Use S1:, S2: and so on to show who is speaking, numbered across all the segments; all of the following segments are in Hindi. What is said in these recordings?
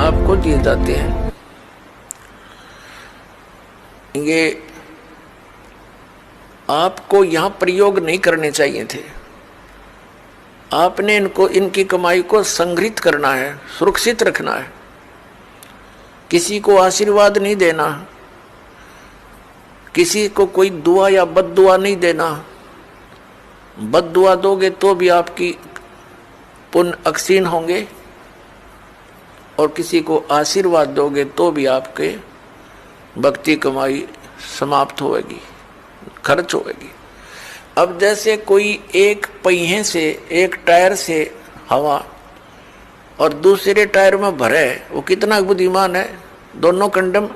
S1: आपको दिए जाते हैं। ये आपको यहां प्रयोग नहीं करने चाहिए थे। आपने इनकी कमाई को संग्रहित करना है, सुरक्षित रखना है। किसी को आशीर्वाद नहीं देना, किसी को कोई दुआ या बद्दुआ नहीं देना। बद्दुआ दोगे तो भी आपकी पुण्य अक्षीण होंगे, और किसी को आशीर्वाद दोगे तो भी आपके भक्ति कमाई समाप्त होगी, खर्च होगी। अब जैसे कोई एक पहिए से, एक टायर से हवा और दूसरे टायर में भरे, वो कितना बुद्धिमान है। दोनों कंडम,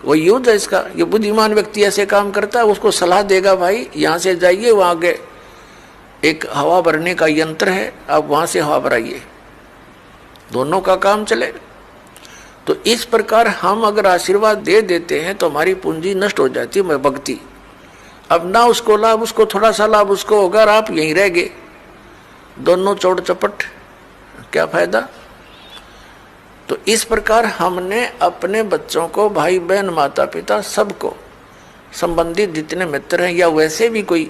S1: वो यूज है इसका। ये बुद्धिमान व्यक्ति ऐसे काम करता है, उसको सलाह देगा, भाई यहां से जाइए, वहां आगे एक हवा भरने का यंत्र है, आप वहां से हवा भराइए, दोनों का काम चले। तो इस प्रकार हम अगर आशीर्वाद दे देते हैं तो हमारी पूंजी नष्ट हो जाती है, भक्ति। अब ना उसको लाभ, उसको थोड़ा सा लाभ उसको होगा, और आप यहीं रह गए, दोनों चौड़ चपट, क्या फायदा। तो इस प्रकार हमने अपने बच्चों को, भाई बहन, माता पिता, सबको, संबंधित जितने मित्र हैं, या वैसे भी कोई,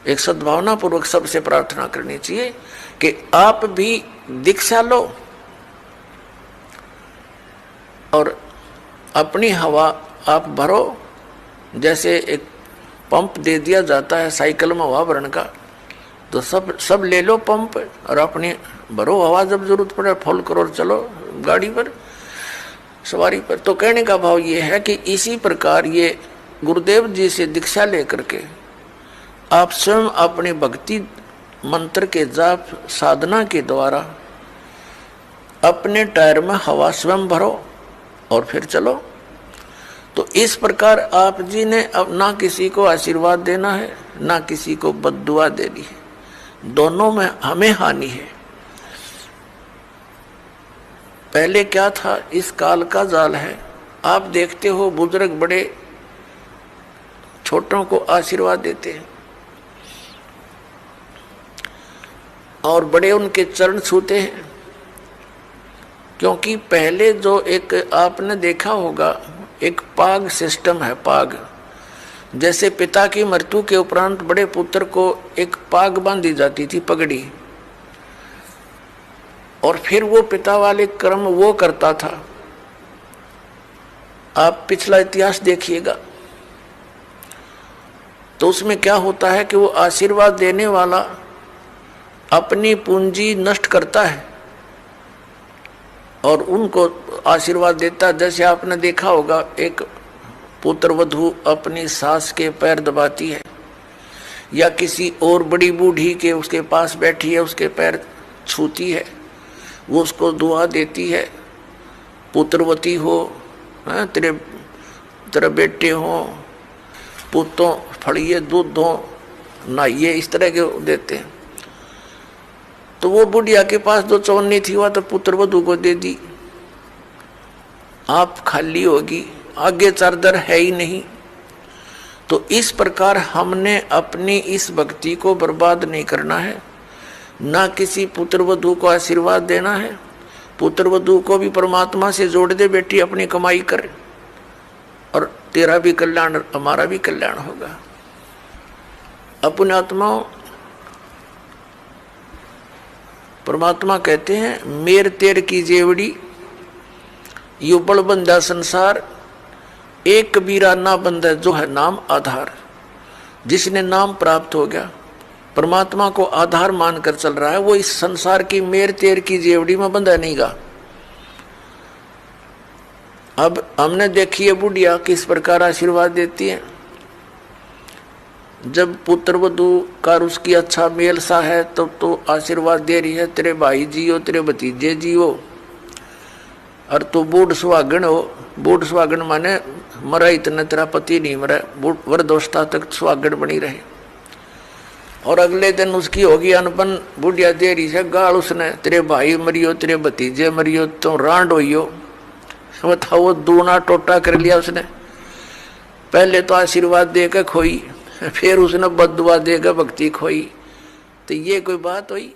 S1: एक सद्भावना पूर्वक सबसे प्रार्थना करनी चाहिए कि आप भी दीक्षा लो और अपनी हवा आप भरो। जैसे एक पंप दे दिया जाता है साइकिल में हवा भरने का, तो सब ले लो पंप और अपनी भरो हवा, जब जरूरत पड़े फुल करो और चलो गाड़ी पर, सवारी पर। तो कहने का भाव ये है कि इसी प्रकार ये गुरुदेव जी से दीक्षा लेकर के आप स्वयं अपनी भक्ति मंत्र के जाप साधना के द्वारा अपने टायर में हवा स्वयं भरो और फिर चलो। तो इस प्रकार आप जी ने अब ना किसी को आशीर्वाद देना है, ना किसी को बद्दुआ देनी है, दोनों में हमें हानि है। पहले क्या था, इस काल का जाल है। आप देखते हो बुजुर्ग बड़े छोटों को आशीर्वाद देते हैं और बड़े उनके चरण छूते हैं, क्योंकि पहले जो एक आपने देखा होगा एक पाग सिस्टम है। पाग जैसे पिता की मृत्यु के उपरांत बड़े पुत्र को एक पाग बांधी जाती थी, पगड़ी, और फिर वो पिता वाले कर्म वो करता था। आप पिछला इतिहास देखिएगा तो उसमें क्या होता है कि वो आशीर्वाद देने वाला अपनी पूंजी नष्ट करता है और उनको आशीर्वाद देता। जैसे आपने देखा होगा एक पुत्र वधू अपनी सास के पैर दबाती है, या किसी और बड़ी बूढ़ी के उसके पास बैठी है उसके पैर छूती है, वो उसको दुआ देती है, पुत्रवती हो, तेरे बेटे हो, पुतों फड़िए दूध दो, नहाइए, इस तरह के देते हैं। तो वो बुढ़िया के पास जो चौनी थी वह तो पुत्र वधू को दे दी, आप खाली होगी, आगे चारदर है ही नहीं। तो इस प्रकार हमने अपनी इस भक्ति को बर्बाद नहीं करना है, ना किसी पुत्र वधू को आशीर्वाद देना है। पुत्र वधू को भी परमात्मा से जोड़ दे, बेटी अपनी कमाई कर और तेरा भी कल्याण हमारा भी कल्याण होगा। अपने आत्माओं, परमात्मा कहते हैं मेर तेर की जेवड़ी यू बड़ बंदा संसार, एक कबीरा ना बंदा जो है नाम आधार। जिसने नाम प्राप्त हो गया, परमात्मा को आधार मानकर चल रहा है, वो इस संसार की मेर तेर की जेवड़ी में बंधा नहीं गा। अब हमने देखी है बुढ़िया किस प्रकार आशीर्वाद देती है। जब पुत्र वधू का उसकी अच्छा मेल सा है तो आशीर्वाद दे रही है, तेरे भाई जियो, तेरे भतीजे जियो, और तू बूढ़ सुहागन हो। बूढ़ सुहागन माने मरा इतना तेरा पति नहीं मरा, वृद्धावस्था तक सुहागन बनी रहे। और अगले दिन उसकी होगी अनपन, बुढ़िया दे रही है गाल उसने, तेरे भाई मरियो, तेरे भतीजे मरियो, तो रांड होइयो। बताओ, वो दूना टोटा कर लिया उसने। पहले तो आशीर्वाद देकर खोई, फिर उसने बद्दुआ देकर भक्ति खोई। तो ये कोई बात हुई?